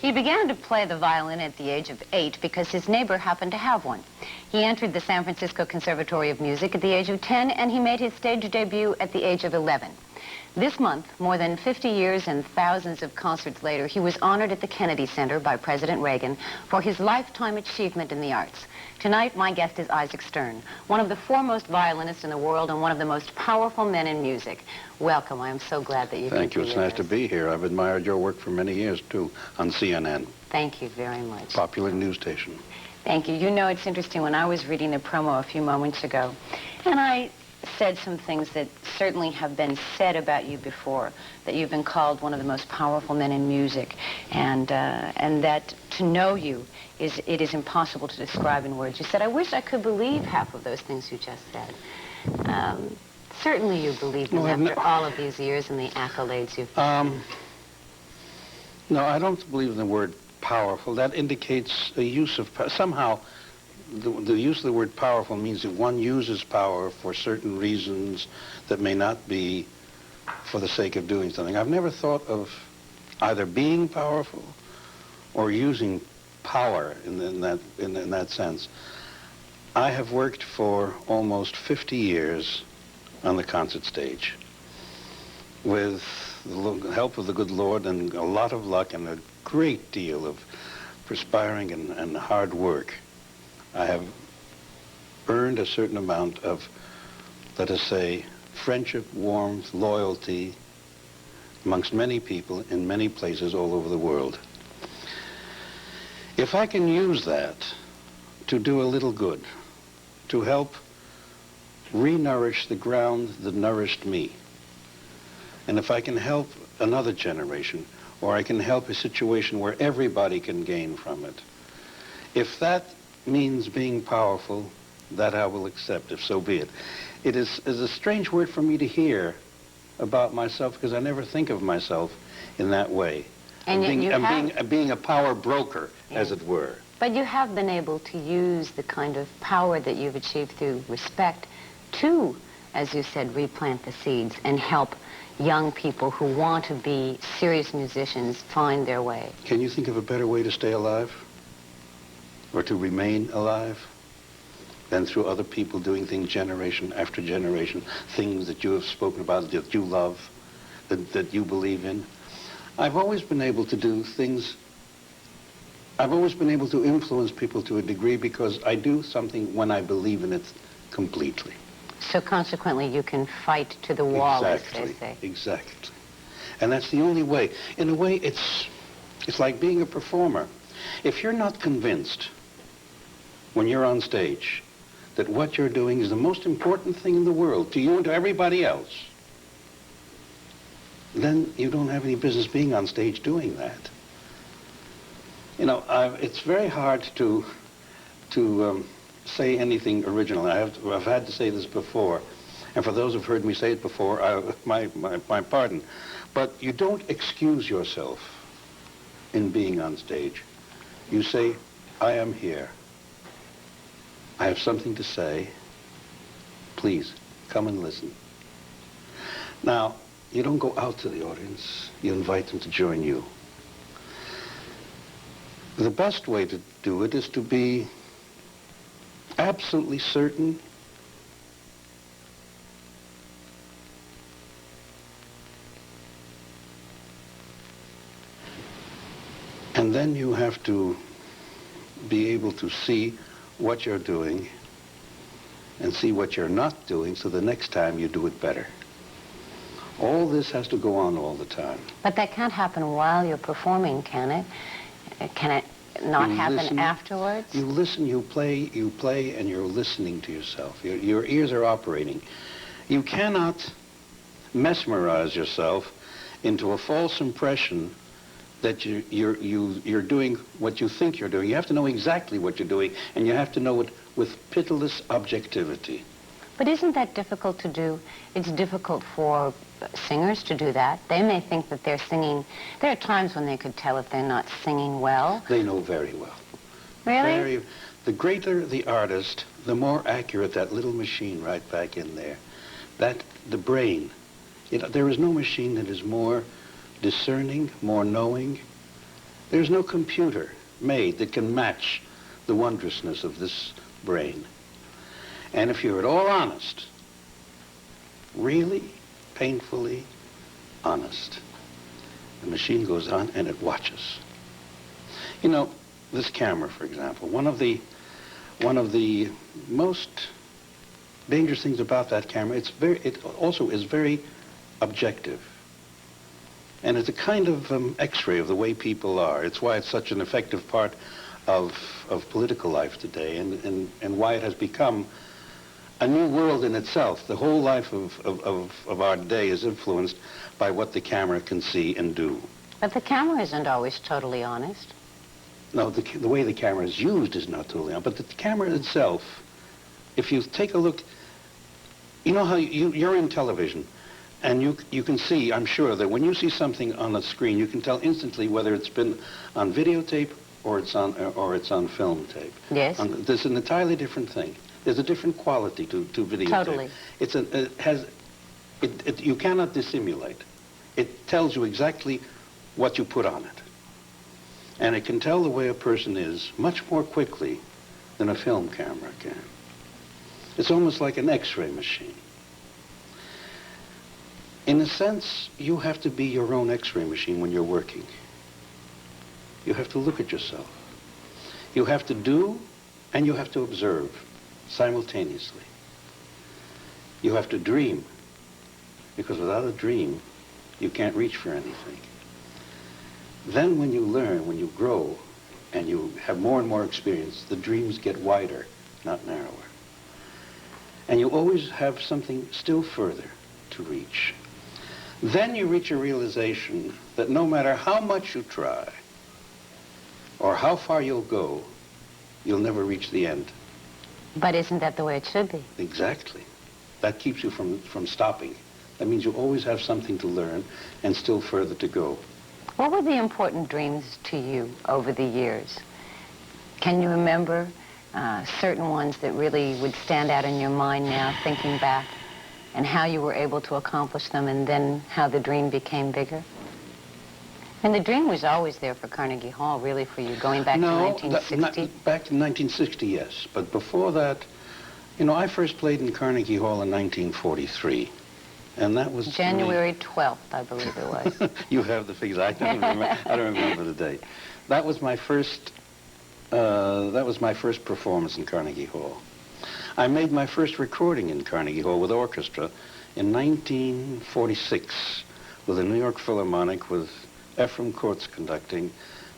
He began to play the violin at the age of 8 because his neighbor happened to have one. He entered the San Francisco Conservatory of Music at the age of 10, and he made his stage debut at the age of 11. This month, more than 50 years and thousands of concerts later, he was honored at the Kennedy Center by President Reagan for his lifetime achievement in the arts. Tonight, my guest is Isaac Stern, one of the foremost violinists in the world and one of the most powerful men in music. Welcome. I am so glad that you Thank you. It's nice to be here. I've admired your work for many years, too, on CNN. Thank you very much. Popular news station. Thank you. You know, it's interesting. When I was reading the promo a few moments ago, and I said some things that certainly have been said about you before, that you've been called one of the most powerful men in music, and that to know you, it is impossible to describe in words. You said, I wish I could believe half of those things you just said. Certainly you believe them after all of these years and the accolades you've No, I don't believe in the word powerful. That indicates a use of power. Somehow, the use of the word powerful means that one uses power for certain reasons that may not be for the sake of doing something. I've never thought of either being powerful or using power in that sense. I have worked for almost 50 years on the concert stage with the help of the good Lord and a lot of luck and a great deal of perspiring and hard work. I have earned a certain amount of, let us say, friendship, warmth, loyalty amongst many people in many places all over the world. If I can use that to do a little good, to help re-nourish the ground that nourished me, and if I can help another generation, or I can help a situation where everybody can gain from it, if that means being powerful, that I will accept, if so be it. It is a strange word for me to hear about myself because I never think of myself in that way. And being a power broker, as it were. But you have been able to use the kind of power that you've achieved through respect to, as you said, replant the seeds and help young people who want to be serious musicians find their way. Can you think of a better way to stay alive? Or to remain alive than through other people doing things generation after generation, things that you have spoken about, that you love, that you believe in? I've always been able to do things, I've always been able to influence people to a degree because I do something when I believe in it completely. So consequently, you can fight to the wall, as they say. Exactly. And that's the only way. In a way, it's like being a performer. If you're not convinced when you're on stage that what you're doing is the most important thing in the world to you and to everybody else, then you don't have any business being on stage doing that. You know, it's very hard to say anything original. I've had to say this before, and for those who've heard me say it before, my pardon. But you don't excuse yourself in being on stage. You say, I am here. I have something to say. Please, come and listen. Now, you don't go out to the audience. You invite them to join you. The best way to do it is to be absolutely certain and then you have to be able to see what you're doing and see what you're not doing so the next time you do it better. All this has to go on all the time. But that can't happen while you're performing, can it? Can it not happen afterwards? You listen, you play, and you're listening to yourself. Your ears are operating. You cannot mesmerize yourself into a false impression that you're doing what you think you're doing. You have to know exactly what you're doing, and you have to know it with pitiless objectivity. But isn't that difficult to do? It's difficult for singers to do that. They may think that they're singing. There are times when they could tell if they're not singing well. They know very well. Really? The greater the artist, the more accurate that little machine right back in there. The brain. There is no machine that is more discerning, more knowing, There's no computer made that can match the wondrousness of this brain. And if you're at all honest, really painfully honest, the machine goes on and it watches. You know, this camera, for example, one of the most dangerous things about that camera, it also is very objective. And it's a kind of X-ray of the way people are. It's why it's such an effective part of political life today, and why it has become a new world in itself. The whole life of our day is influenced by what the camera can see and do. But the camera isn't always totally honest. No, the way the camera is used is not totally honest, but the camera itself, if you take a look, you know how you're in television, and you can see, I'm sure, that when you see something on the screen, you can tell instantly whether it's been on videotape or it's on film tape. Yes. There's an entirely different thing. There's a different quality to videotape. Totally. You cannot dissimulate. It tells you exactly what you put on it. And it can tell the way a person is much more quickly than a film camera can. It's almost like an X-ray machine. In a sense, you have to be your own X-ray machine when you're working. You have to look at yourself. You have to do and you have to observe simultaneously. You have to dream, because without a dream, you can't reach for anything. Then when you learn, when you grow, and you have more and more experience, the dreams get wider, not narrower. And you always have something still further to reach. Then you reach a realization that no matter how much you try, or how far you'll go, you'll never reach the end. But isn't that the way it should be? Exactly. That keeps you from stopping. That means you always have something to learn and still further to go. What were the important dreams to you over the years? Can you remember certain ones that really would stand out in your mind now, thinking back, and how you were able to accomplish them, and then how the dream became bigger? And the dream was always there for Carnegie Hall, really, for you, going back to 1960? Back to 1960, yes. But before that, you know, I first played in Carnegie Hall in 1943. And that was January 12th, I believe it was. You have the figures. I don't remember the date. That was my first performance in Carnegie Hall. I made my first recording in Carnegie Hall with orchestra in 1946 with the New York Philharmonic, with Ephraim Kurtz conducting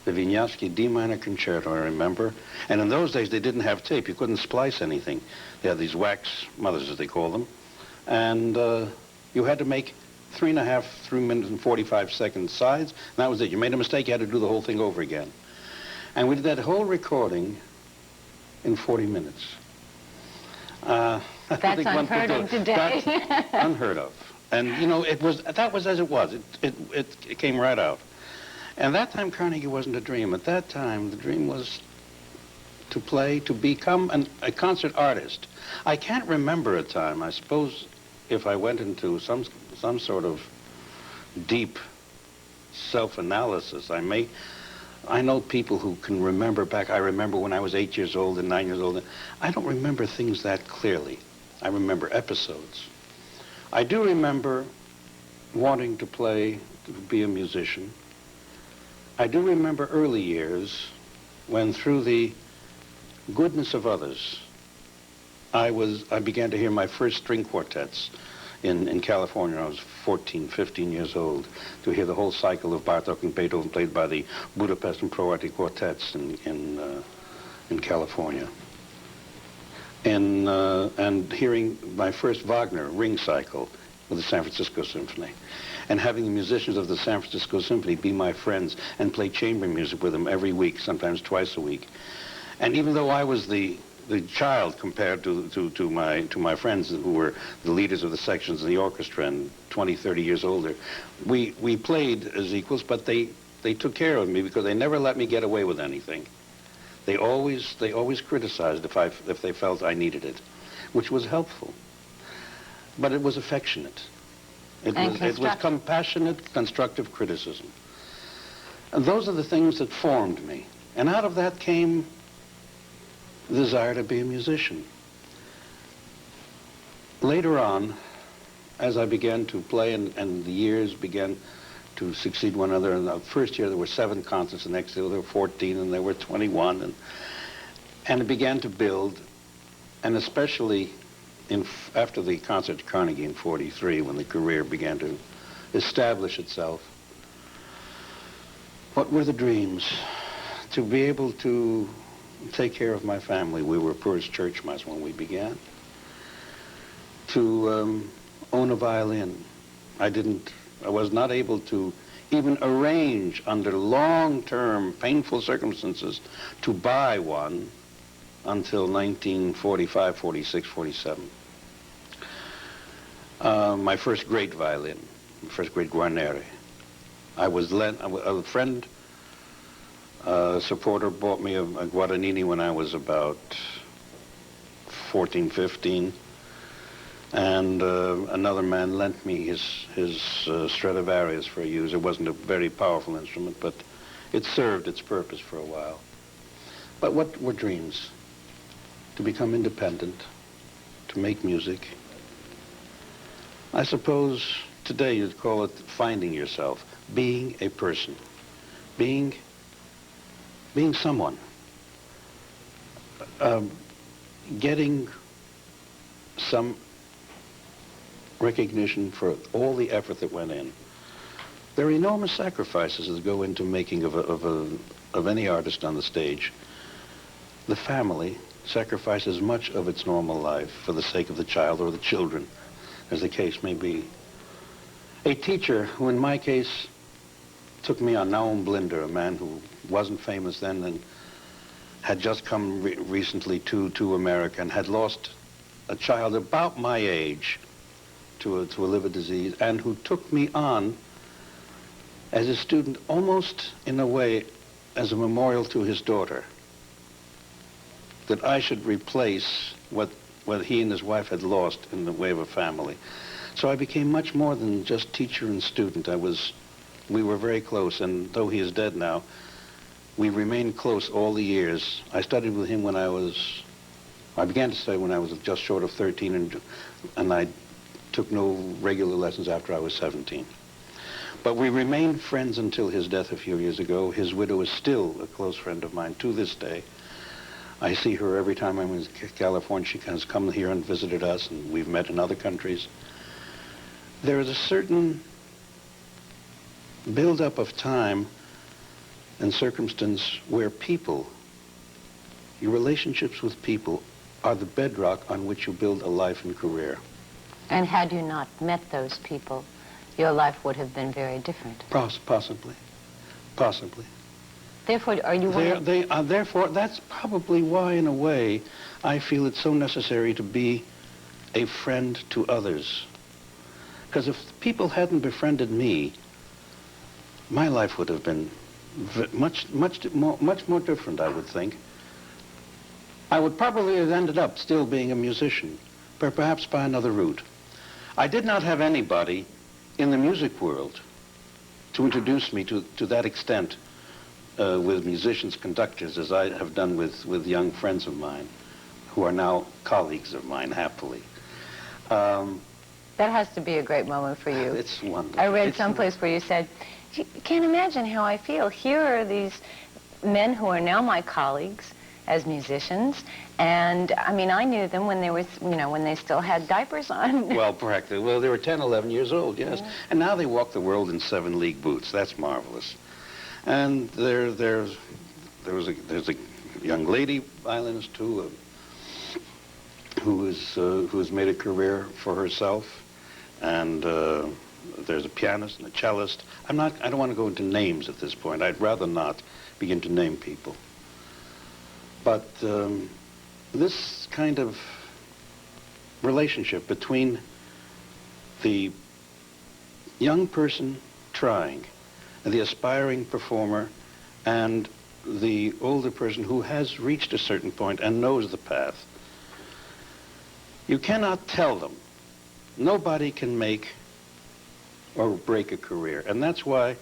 the Wieniawski D minor concerto, I remember. And in those days, they didn't have tape. You couldn't splice anything. They had these wax mothers, as they call them. And you had to make 3 minutes and 45 second sides, and that was it. You made a mistake, you had to do the whole thing over again. And we did that whole recording in 40 minutes. That's unheard of today. That's unheard of. And, you know, that was as it was. It came right out. And that time, Carnegie wasn't a dream. At that time, the dream was to play, to become a concert artist. I can't remember a time, I suppose, if I went into some sort of deep self-analysis. I know people who can remember back. I remember when I was 8 years old and 9 years old. I don't remember things that clearly. I remember episodes. I do remember wanting to play, to be a musician. I do remember early years when, through the goodness of others, I began to hear my first string quartets in California. I was 14, 15 years old, to hear the whole cycle of Bartók and Beethoven played by the Budapest and Proati quartets in California. And hearing my first Wagner ring cycle with the San Francisco Symphony, and having the musicians of the San Francisco Symphony be my friends and play chamber music with them every week, sometimes twice a week. And even though I was the child compared to my friends who were the leaders of the sections in the orchestra and 20, 30 years older, we played as equals, but they took care of me because they never let me get away with anything. They always criticized if they felt I needed it, which was helpful. But it was affectionate. It was compassionate, constructive criticism. And those are the things that formed me. And out of that came the desire to be a musician. Later on, as I began to play and the years began to succeed one another, in the first year there were 7 concerts, the next year there were 14, and there were 21, and it began to build, and especially after the concert at Carnegie in '43, when the career began to establish itself. What were the dreams? To be able to take care of my family. We were poor as church mice when we began. To own a violin. I was not able to even arrange under long-term painful circumstances to buy one until 1945, 46, 47. My first great violin, my first great Guarneri. I was lent, a friend, supporter bought me a Guadagnini when I was about 14, 15. And another man lent me his Stradivarius for use. It wasn't a very powerful instrument, but it served its purpose for a while. But what were dreams? To become independent, to make music. I suppose today you'd call it finding yourself, being a person, being someone, getting some recognition for all the effort that went in. There are enormous sacrifices that go into making of any artist on the stage. The family sacrifices much of its normal life for the sake of the child or the children, as the case may be. A teacher who, in my case, took me on, Naum Blinder, a man who wasn't famous then and had just come recently to America and had lost a child about my age to a liver disease, and who took me on as a student almost in a way as a memorial to his daughter, that I should replace what he and his wife had lost in the way of a family. So I became much more than just teacher and student. We were very close, and though he is dead now, we remained close all the years. I studied with him I began to study when I was just short of 13, and I took no regular lessons after I was 17. But we remained friends until his death a few years ago. His widow is still a close friend of mine to this day. I see her every time I'm in California. She has come here and visited us, and we've met in other countries. There is a certain build-up of time and circumstance where people, your relationships with people, are the bedrock on which you build a life and career. And had you not met those people, your life would have been very different. Possibly. Possibly. Therefore, are you Therefore, that's probably why, in a way, I feel it's so necessary to be a friend to others. Because if people hadn't befriended me, my life would have been much more different, I would think. I would probably have ended up still being a musician, but perhaps by another route. I did not have anybody in the music world to introduce me to that extent with musicians, conductors, as I have done with young friends of mine who are now colleagues of mine, happily. That has to be a great moment for you. It's wonderful. I read someplace where you said, you can't imagine how I feel. Here are these men who are now my colleagues as musicians, and I mean, I knew them when they were, when they still had diapers on. Well, practically. Well, they were 10, 11 years old, yes. Yeah. And now they walk the world in 7-league boots. That's marvelous. And there's a young lady violinist too, who has made a career for herself, and there's a pianist and a cellist. I don't want to go into names at this point. I'd rather not begin to name people. But this kind of relationship between the young person trying, and the aspiring performer, and the older person who has reached a certain point and knows the path, you cannot tell them. Nobody can make or break a career. And that's why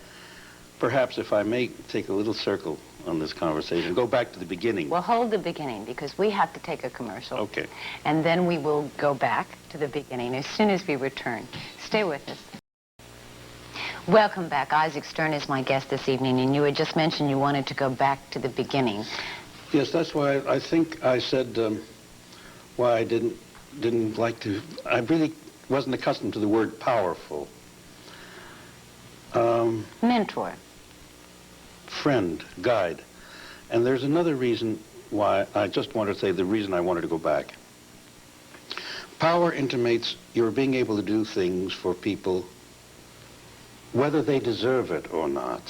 Perhaps if I may take a little circle on this conversation, go back to the beginning. Well, hold the beginning, because we have to take a commercial. Okay. And then we will go back to the beginning as soon as we return. Stay with us. Welcome back. Isaac Stern is my guest this evening, and you had just mentioned you wanted to go back to the beginning. Yes, that's why I think I said why I didn't like to. I really wasn't accustomed to the word powerful. Mentor. Friend, guide. And there's another reason why I just wanted to say the reason I wanted to go back. Power intimates you're being able to do things for people whether they deserve it or not.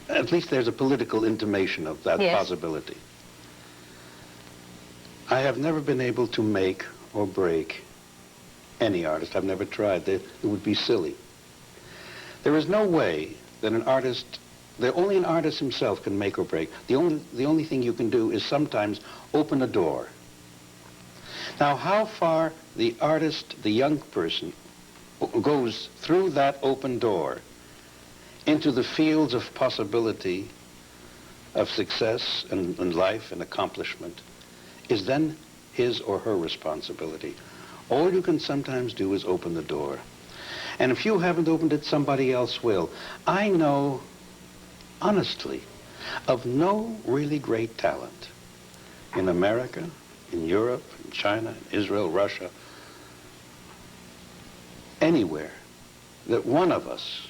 At least there's a political intimation of that possibility. I have never been able to make or break any artist. I've never tried. It would be silly. There is no way that an artist, only an artist himself can make or break. The only thing you can do is sometimes open a door. Now, how far the artist, the young person, goes through that open door into the fields of possibility, of success and life and accomplishment, is then his or her responsibility. All you can sometimes do is open the door. And if you haven't opened it, somebody else will. I know, honestly, of no really great talent in America, in Europe, in China, in Israel, Russia, anywhere, that one of us,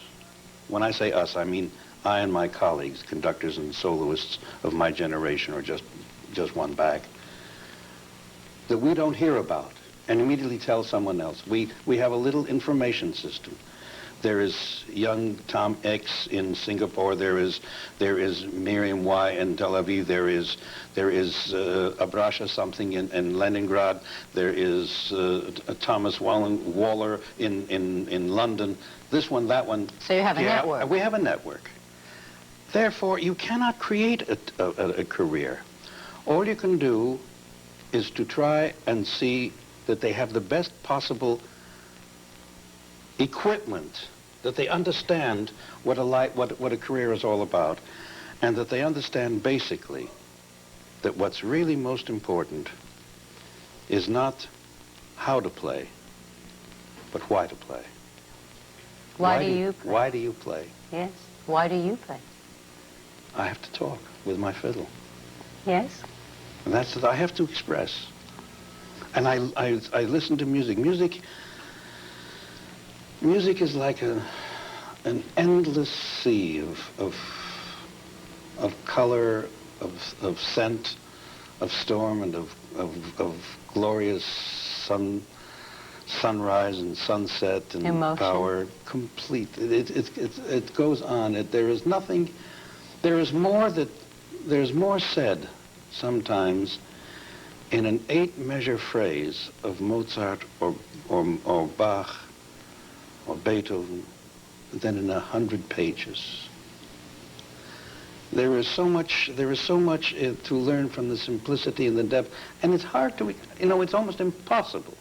when I say us, I mean I and my colleagues, conductors and soloists of my generation, or just one back, that we don't hear about and immediately tell someone else. We have a little information system. There is young Tom X in Singapore. There is Miriam Y in Tel Aviv. There is Abrasha something in Leningrad. There is Thomas Waller in London. This one, that one. So you have a network. We have a network. Therefore, you cannot create a career. All you can do is to try and see that they have the best possible equipment, that they understand what a career is all about, and that they understand basically that what's really most important is not how to play, but why to play. Why do you play? Why do you play? Yes. Why do you play? I have to talk with my fiddle. Yes. And that's what I have to express. And I listen to music. Music is like an endless sea of color, of scent, of storm, and of glorious sunrise and sunset and emotion. Power. Complete. It goes on. There is nothing. There's more said sometimes in an 8-measure phrase of Mozart or Bach or Beethoven than in 100 pages. There is so much to learn from the simplicity and the depth, and it's hard to, it's almost impossible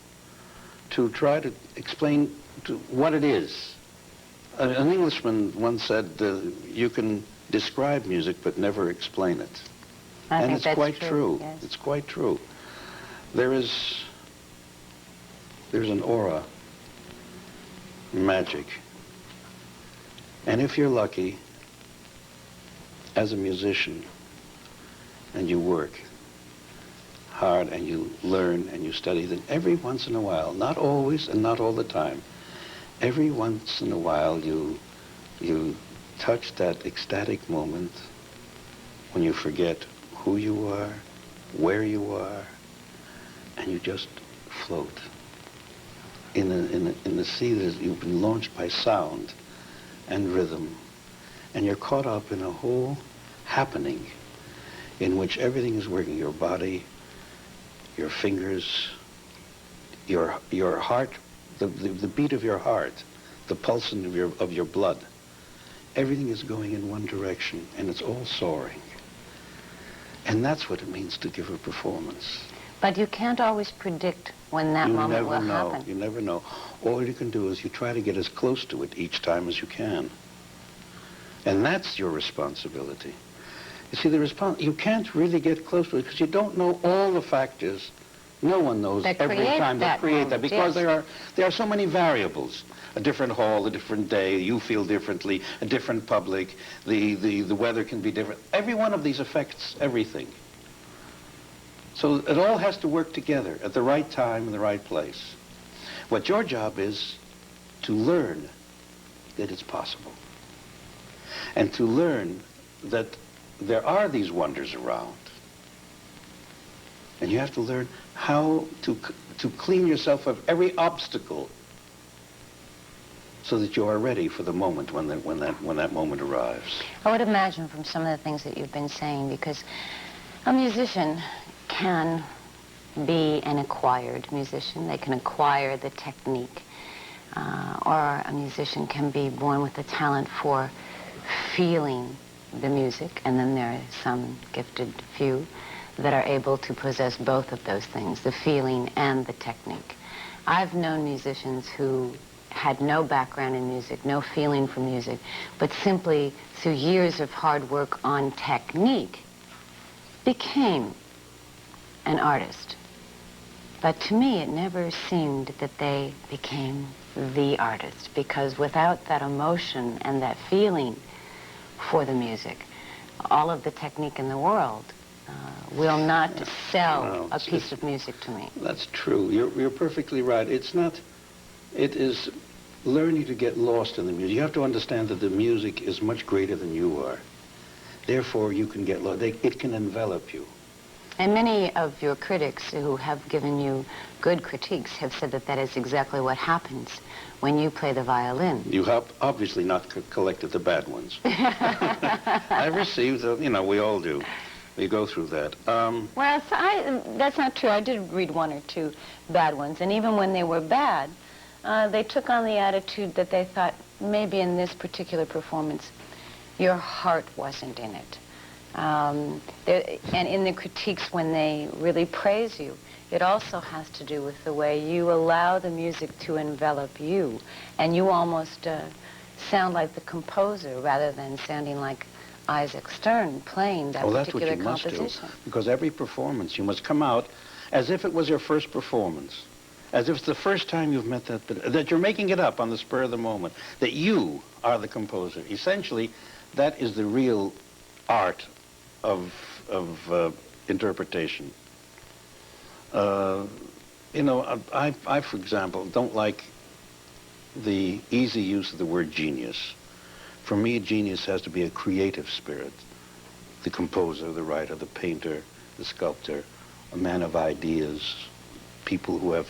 to try to explain what it is. An Englishman once said, you can describe music but never explain it. And it's quite true. Yes. It's quite true. There's an aura, magic. And if you're lucky, as a musician, and you work hard and you learn and you study, then every once in a while, not always and not all the time, every once in a while you touch that ecstatic moment when you forget who you are, where you are, and you just float in the sea that you've been launched by sound and rhythm, and you're caught up in a whole happening in which everything is working: your body, your fingers, your heart, the beat of your heart, the pulsing of your blood. Everything is going in one direction, and it's all soaring. And that's what it means to give a performance. But you can't always predict when that moment will happen. You never know. All you can do is you try to get as close to it each time as you can. And that's your responsibility. You see, you can't really get close to it because you don't know all the factors. No one knows every time they create that because there are so many variables. A different hall, a different day, you feel differently, a different public, the weather can be different. Every one of these affects everything. So it all has to work together at the right time in the right place. What your job is to learn that it's possible. And to learn that there are these wonders around. And you have to learn how to clean yourself of every obstacle so that you are ready for the moment when that moment arrives. I would imagine from some of the things that you've been saying, because a musician can be an acquired musician. They can acquire the technique. Or a musician can be born with the talent for feeling the music, and then there are some gifted few that are able to possess both of those things, the feeling and the technique. I've known musicians who had no background in music, no feeling for music, but simply through years of hard work on technique became an artist. But to me, it never seemed that they became the artist, because without that emotion and that feeling for the music, all of the technique in the world will not sell a piece of music to me. That's true. You're perfectly right. It is learning to get lost in the music. You have to understand that the music is much greater than you are. Therefore, you can get lost. It can envelop you. And many of your critics who have given you good critiques have said that that is exactly what happens when you play the violin. You have obviously not collected the bad ones. I've received, we all do. We go through that. Well, that's not true. I did read one or two bad ones, and even when they were bad, they took on the attitude that they thought maybe in this particular performance, your heart wasn't in it. And in the critiques, when they really praise you, it also has to do with the way you allow the music to envelop you, and you almost sound like the composer rather than sounding like Isaac Stern playing that particular composition. That's what you must do, because every performance you must come out as if it was your first performance, as if it's the first time you've met that you're making it up on the spur of the moment, that you are the composer. Essentially, that is the real art of interpretation. I, for example, don't like the easy use of the word genius. For me, a genius has to be a creative spirit. The composer, the writer, the painter, the sculptor, a man of ideas, people who have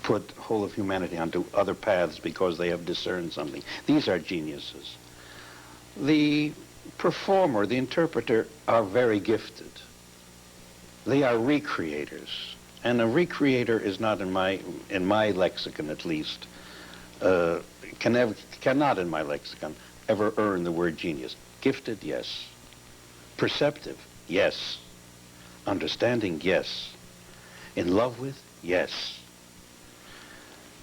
put the whole of humanity onto other paths because they have discerned something. These are geniuses. The performer, the interpreter, are very gifted. They are recreators. And a recreator is not in my lexicon at least, cannot in my lexicon ever earn the word genius. Gifted, yes. Perceptive, yes. Understanding, yes. In love with, yes.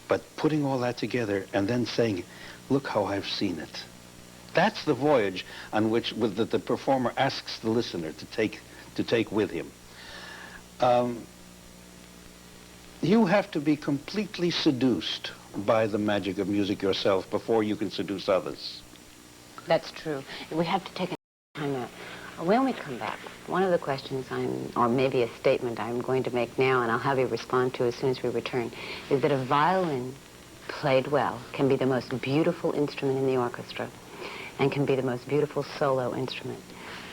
But putting all that together and then saying, look how I've seen it. That's the voyage on which that the performer asks the listener to take with him. You have to be completely seduced by the magic of music yourself before you can seduce others. That's true. We have to take a time out. When we come back, one of the questions or maybe a statement I'm going to make now, and I'll have you respond to as soon as we return, is that a violin played well can be the most beautiful instrument in the orchestra and can be the most beautiful solo instrument.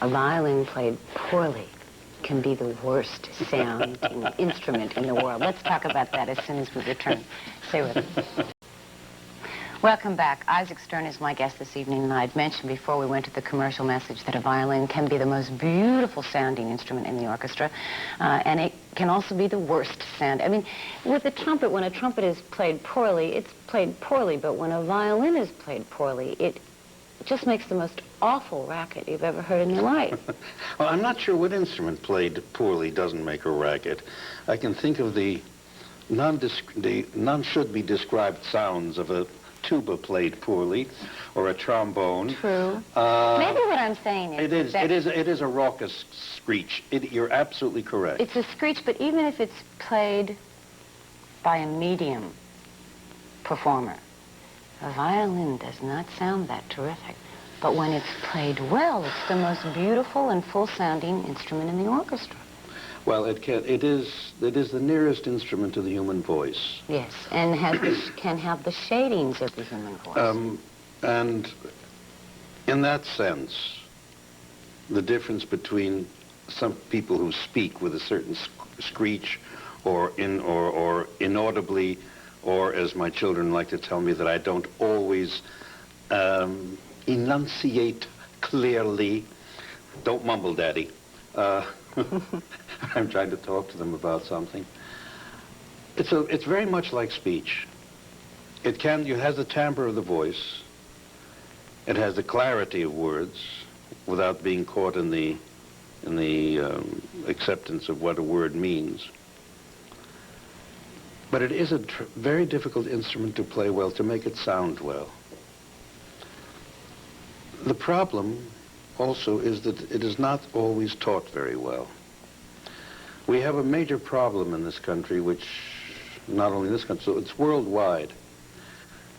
A violin played poorly can be the worst sounding instrument in the world. Let's talk about that as soon as we return. Stay with us. Welcome back. Isaac Stern is my guest this evening, and I'd mentioned before we went to the commercial message that a violin can be the most beautiful sounding instrument in the orchestra, and it can also be the worst sound. I mean, with a trumpet, when a trumpet is played poorly, it's played poorly, but when a violin is played poorly, it it just makes the most awful racket you've ever heard in your life. Well, I'm not sure what instrument played poorly doesn't make a racket. I can think of the none-should-be-described sounds of a tuba played poorly, or a trombone. True. Maybe what I'm saying is it is a raucous screech. You're absolutely correct. It's a screech, but even if it's played by a medium performer, a violin does not sound that terrific. But when it's played well, it's the most beautiful and full-sounding instrument in the orchestra. Well, it is the nearest instrument to the human voice. Yes, and can have the shadings of the human voice. And in that sense, the difference between some people who speak with a certain screech or inaudibly, or as my children like to tell me, that I don't always enunciate clearly. Don't mumble, Daddy. I'm trying to talk to them about something. It's very much like speech. It has the timbre of the voice. It has the clarity of words without being caught in the acceptance of what a word means. But it is a very difficult instrument to play well, to make it sound well. The problem also is that it is not always taught very well. We have a major problem in this country, which, not only in this country, so it's worldwide.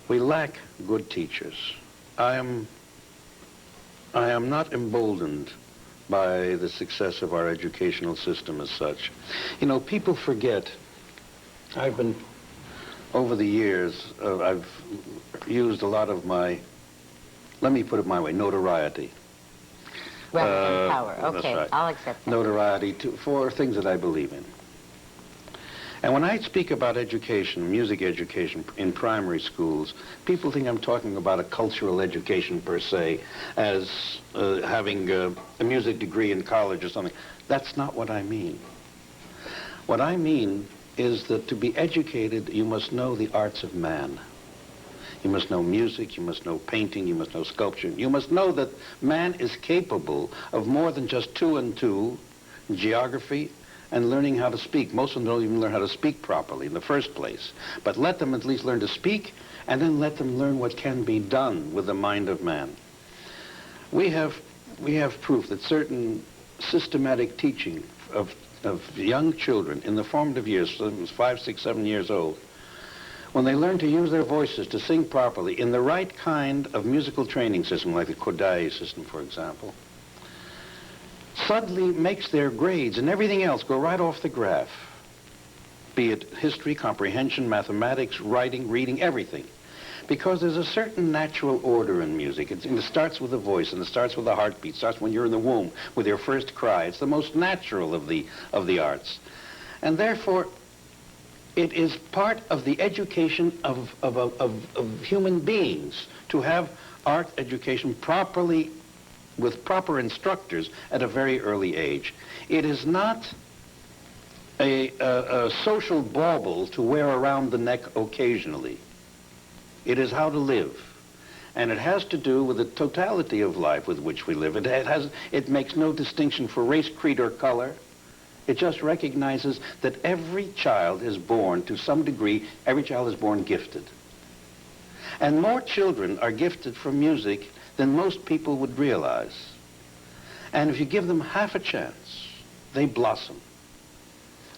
We lack good teachers. I am not emboldened by the success of our educational system as such. You know, people forget. Over the years, I've used a lot of my, let me put it my way, notoriety. Rather than power. That's Okay, right. I'll accept that. Notoriety for things that I believe in. And when I speak about education, music education in primary schools, people think I'm talking about a cultural education per se, as having a music degree in college or something. That's not what I mean. What I mean is that to be educated, you must know the arts of man. You must know music, you must know painting, you must know sculpture. You must know that man is capable of more than just 2 and 2, geography, and learning how to speak. Most of them don't even learn how to speak properly in the first place. But let them at least learn to speak, and then let them learn what can be done with the mind of man. We have proof that certain systematic teaching of young children in the formative years, so it was 5, 6, 7 years old, when they learn to use their voices to sing properly in the right kind of musical training system, like the Kodály system, for example, suddenly makes their grades and everything else go right off the graph, be it history, comprehension, mathematics, writing, reading, everything. Because there's a certain natural order in music. It starts with the voice, and it starts with the heartbeat. It starts when you're in the womb with your first cry. It's the most natural of the arts. And therefore, it is part of the education of human beings to have art education properly, with proper instructors at a very early age. It is not a social bauble to wear around the neck occasionally. It is how to live. And it has to do with the totality of life with which we live. It makes no distinction for race, creed, or color. It just recognizes that every child is born, to some degree, every child is born gifted. And more children are gifted from music than most people would realize. And if you give them half a chance, they blossom.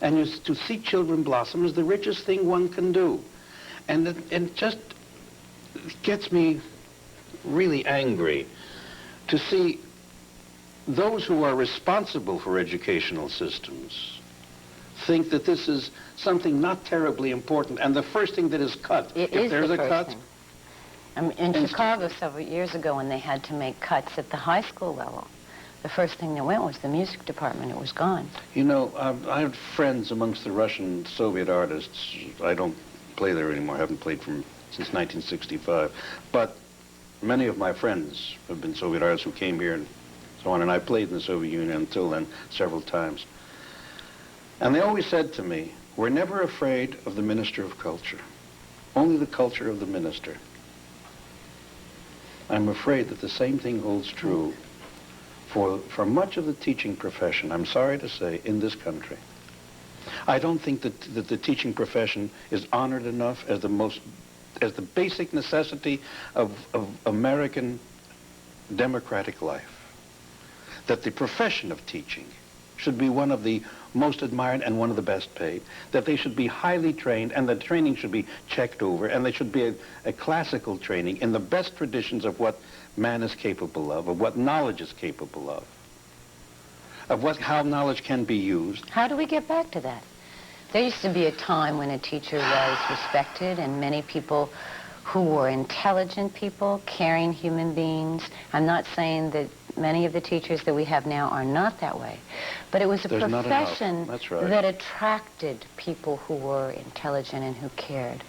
And to see children blossom is the richest thing one can do. And it just gets me really angry to see those who are responsible for educational systems think that this is something not terribly important, and the first thing that is cut, if there's a cut. In Chicago several years ago, when they had to make cuts at the high school level, the first thing that went was the music department. It was gone. You know, I have friends amongst the Russian Soviet artists. I don't play there anymore. I haven't played since 1965. But many of my friends have been Soviet artists who came here and so on, and I played in the Soviet Union until then several times. And they always said to me, we're never afraid of the Minister of Culture, only the culture of the minister. I'm afraid that the same thing holds true for much of the teaching profession, I'm sorry to say, in this country. I don't think that the teaching profession is honored enough as the basic necessity of American democratic life. That the profession of teaching should be one of the most admired and one of the best paid. That they should be highly trained, and the training should be checked over, and they should be a classical training in the best traditions of what man is capable of what knowledge is capable of how knowledge can be used. How do we get back to that? There used to be a time when a teacher was respected, and many people who were intelligent people, caring human beings. I'm not saying that many of the teachers that we have now are not that way, but it was a profession that attracted people who were intelligent and who cared.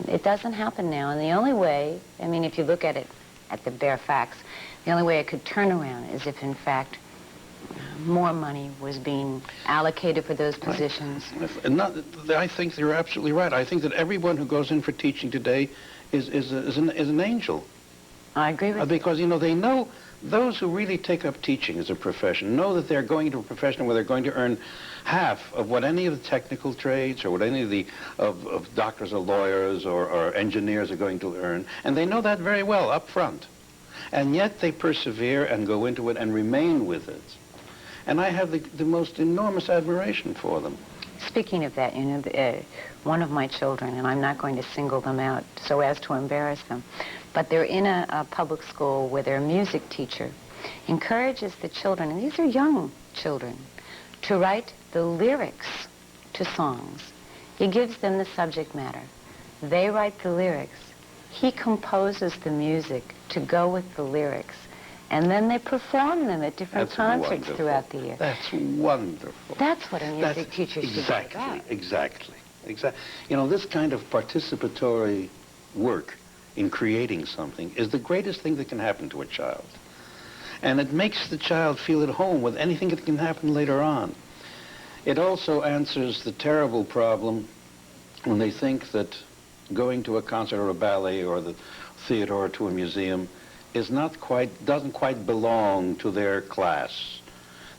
It doesn't happen now, and the only way, I mean, if you look at it at the bare facts, the only way it could turn around is if, in fact, more money was being allocated for those positions. I think you're absolutely right. I think that everyone who goes in for teaching today is an angel. I agree with you. Because, you know, they know, those who really take up teaching as a profession know that they're going into a profession where they're going to earn half of what any of the technical trades or what any of the of doctors or lawyers or engineers are going to earn, and they know that very well up front. And yet they persevere and go into it and remain with it. And I have the most enormous admiration for them. Speaking of that, you know, one of my children, and I'm not going to single them out so as to embarrass them, but they're in a public school where their music teacher encourages the children, and these are young children, to write the lyrics to songs. He gives them the subject matter. They write the lyrics. He composes the music to go with the lyrics. And then they perform them at different concerts throughout the year. That's wonderful. That's what a music teacher should be about. Exactly. You know, this kind of participatory work in creating something is the greatest thing that can happen to a child. And it makes the child feel at home with anything that can happen later on. It also answers the terrible problem when they think that going to a concert or a ballet or the theater or to a museum doesn't quite belong to their class.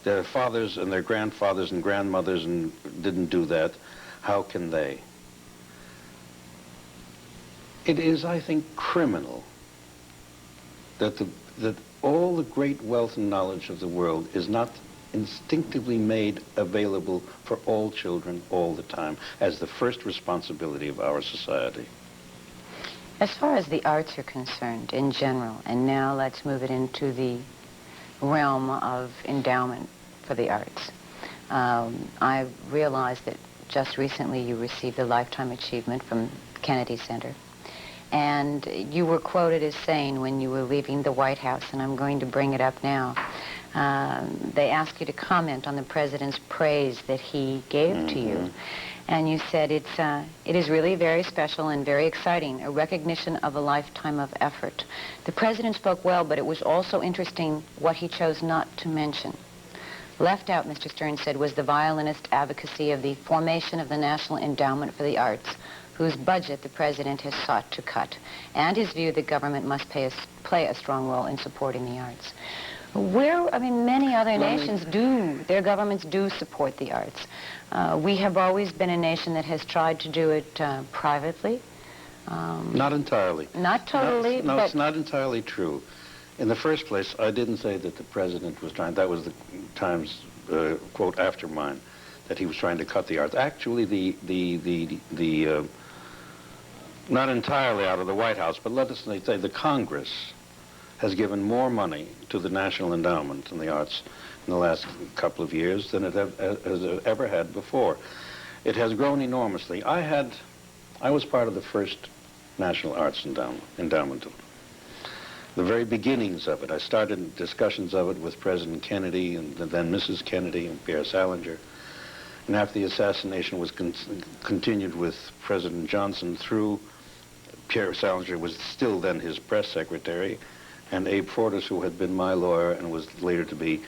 Their fathers and their grandfathers and grandmothers didn't do that. How can they? It is, I think, criminal that all the great wealth and knowledge of the world is not instinctively made available for all children all the time as the first responsibility of our society. As far as the arts are concerned in general, and now let's move it into the realm of endowment for the arts. I realized that just recently you received a Lifetime Achievement from Kennedy Center. And you were quoted as saying when you were leaving the White House, and I'm going to bring it up now, they asked you to comment on the president's praise that he gave to you. And you said, it is really very special and very exciting, a recognition of a lifetime of effort. The president spoke well, but it was also interesting what he chose not to mention. Left out, Mr. Stern said, was the violinist advocacy of the formation of the National Endowment for the Arts, whose budget the president has sought to cut, and his view that government must play a strong role in supporting the arts. Many other nations their governments do support the arts. We have always been a nation that has tried to do it privately. Not entirely. Not totally. No, it's not entirely true. In the first place, I didn't say that the president was trying, that was the Times quote after mine, that he was trying to cut the arts. Actually, not entirely out of the White House, but let us say the Congress has given more money to the National Endowment in the arts in the last couple of years than it has ever had before. It has grown enormously. I was part of the first National Arts Endowment. The very beginnings of it. I started discussions of it with President Kennedy and then Mrs. Kennedy and Pierre Salinger. And after the assassination was continued with President Johnson through, Pierre Salinger was still then his press secretary, and Abe Fortas, who had been my lawyer and was later to be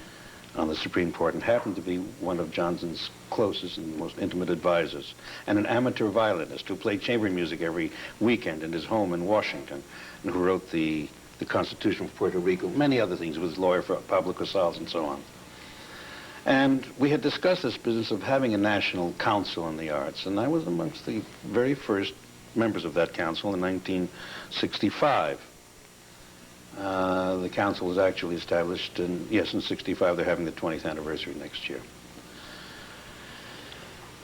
on the Supreme Court and happened to be one of Johnson's closest and most intimate advisors, and an amateur violinist who played chamber music every weekend in his home in Washington, and who wrote the the Constitution of Puerto Rico, many other things, with lawyer for public assaults and so on. And we had discussed this business of having a national council on the arts, and I was amongst the very first members of that council in 1965. The council was actually established in, yes, in 65. They're having the 20th anniversary next year.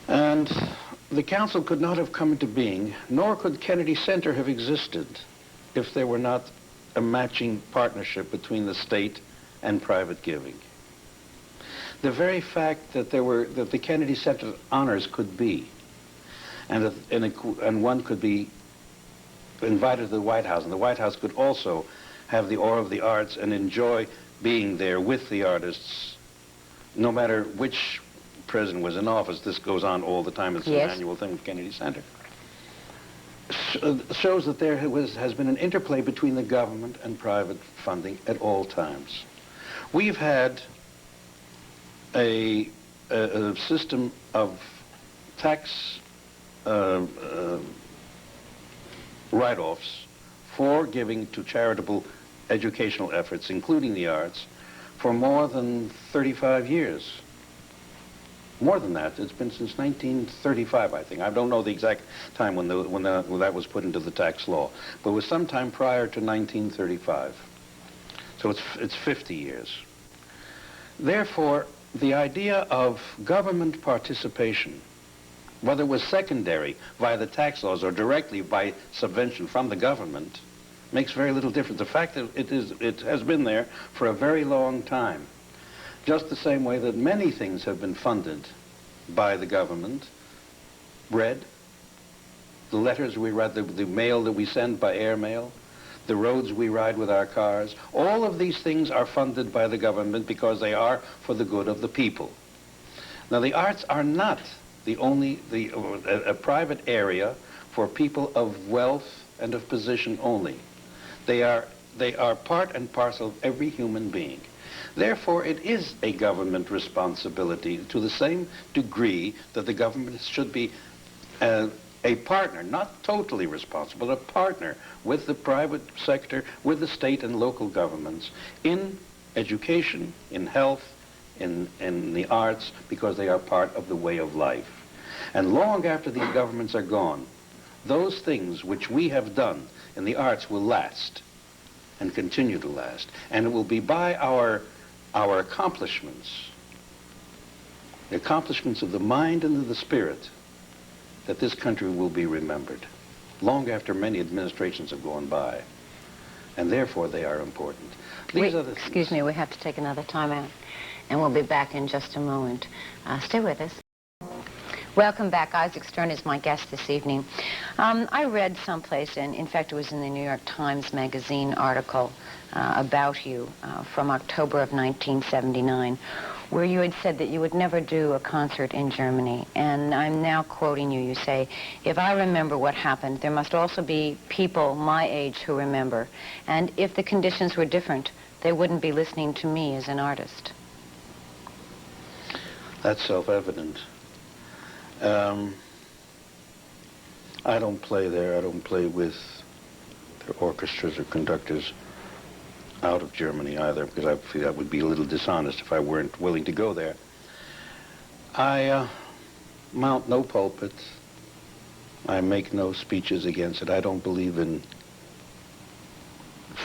And the council could not have come into being, nor could Kennedy Center have existed, if there were not a matching partnership between the state and private giving. The very fact that the Kennedy Center honors could be, and one could be invited to the White House, and the White House could also have the aura of the arts and enjoy being there with the artists, no matter which president was in office. This goes on all the time. It's an annual thing with Kennedy Center. Shows that there has been an interplay between the government and private funding at all times. We've had a system of tax write-offs for giving to charitable educational efforts, including the arts, for more than 35 years. More than that. It's been since 1935, I think. I don't know the exact time when that was put into the tax law, but it was sometime prior to 1935. So it's 50 years. Therefore, the idea of government participation, whether it was secondary via the tax laws or directly by subvention from the government, makes very little difference. The fact that it has been there for a very long time, just the same way that many things have been funded by the government, bread, the letters we write, the mail that we send by airmail, the roads we ride with our cars, all of these things are funded by the government because they are for the good of the people. Now, the arts are not a private area for people of wealth and of position only. They are part and parcel of every human being. Therefore, it is a government responsibility to the same degree that the government should be a partner, not totally responsible, but a partner with the private sector, with the state and local governments in education, in health, in the arts, because they are part of the way of life. And long after these governments are gone, those things which we have done in the arts will last and continue to last. And it will be by our accomplishments, the accomplishments of the mind and of the spirit, that this country will be remembered long after many administrations have gone by. And therefore they are important. Excuse me, we have to take another time out. And we'll be back in just a moment. Stay with us. Welcome back. Isaac Stern is my guest this evening. I read someplace, and in fact it was in the New York Times Magazine article about you from October of 1979, where you had said that you would never do a concert in Germany. And I'm now quoting you. You say, "If I remember what happened, there must also be people my age who remember. And if the conditions were different, they wouldn't be listening to me as an artist." That's self-evident. I don't play there. I don't play with their orchestras or conductors out of Germany either, because I feel that would be a little dishonest if I weren't willing to go there. I mount no pulpit. I make no speeches against it. I don't believe in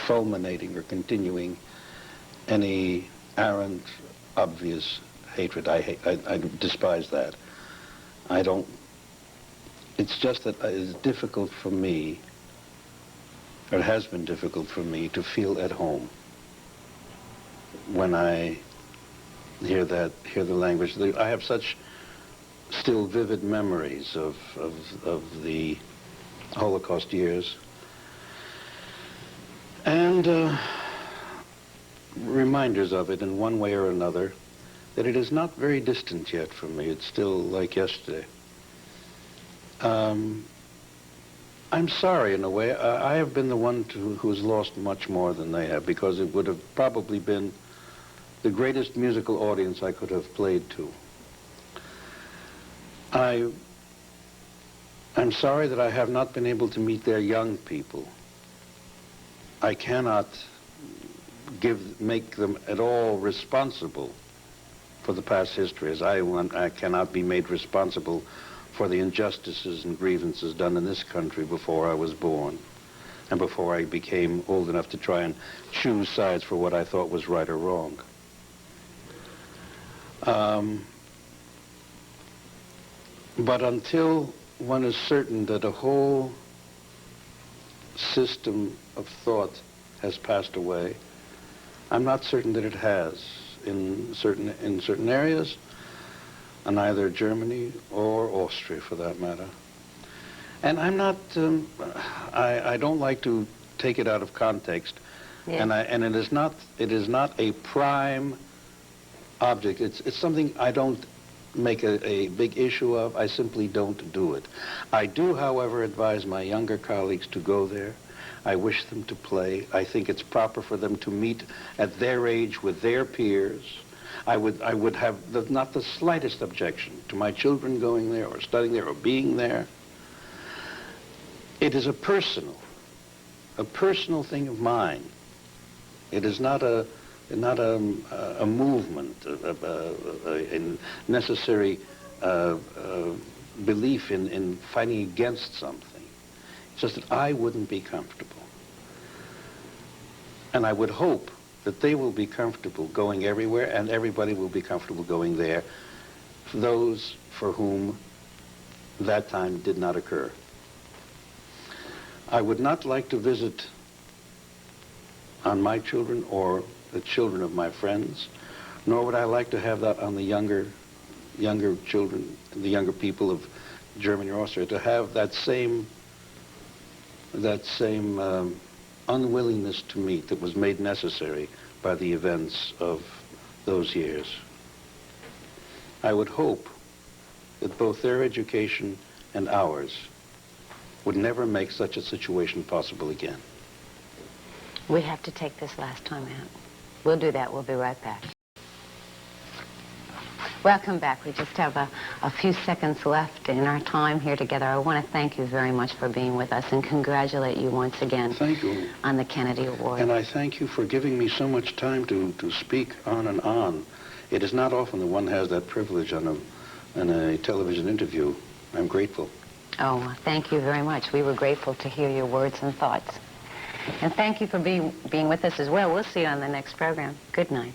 fulminating or continuing any arrant, obvious hatred. I despise that. I don't. It's just that it's difficult for me, or it has been difficult for me, to feel at home when I hear the language. I have such still vivid memories of the Holocaust years, and reminders of it in one way or another, that it is not very distant yet from me. It's still like yesterday. I'm sorry in a way. I have been the one who has lost much more than they have, because it would have probably been the greatest musical audience I could have played to. I'm sorry that I have not been able to meet their young people I cannot make them at all responsible for the past history, as I cannot be made responsible for the injustices and grievances done in this country before I was born and before I became old enough to try and choose sides for what I thought was right or wrong. But until one is certain that a whole system of thought has passed away, I'm not certain that it has in certain areas, in either Germany or Austria, for that matter. And I'm not. I don't like to take it out of context, Yes. and it is not. It is not a prime object. It's something I don't make a big issue of. I simply don't do it. I do, however, advise my younger colleagues to go there. I wish them to play. I think it's proper for them to meet at their age with their peers. I would have not the slightest objection to my children going there or studying there or being there. It is a personal thing of mine. It is not a movement, a necessary belief in fighting against something. It's just that I wouldn't be comfortable. And I would hope that they will be comfortable going everywhere, and everybody will be comfortable going there, for those for whom that time did not occur. I would not like to visit on my children or the children of my friends, nor would I like to have that on the younger children, the younger people of Germany or Austria, to have that same unwillingness to meet that was made necessary by the events of those years. I would hope that both their education and ours would never make such a situation possible again. We have to take this last time out. We'll do that. We'll be right back. Welcome back. We just have a few seconds left in our time here together. I want to thank you very much for being with us and congratulate you once again. Thank you. On the Kennedy Award. And I thank you for giving me so much time to speak on and on. It is not often that one has that privilege on a television interview. I'm grateful. Oh, thank you very much. We were grateful to hear your words and thoughts. And thank you for being with us as well. We'll see you on the next program. Good night.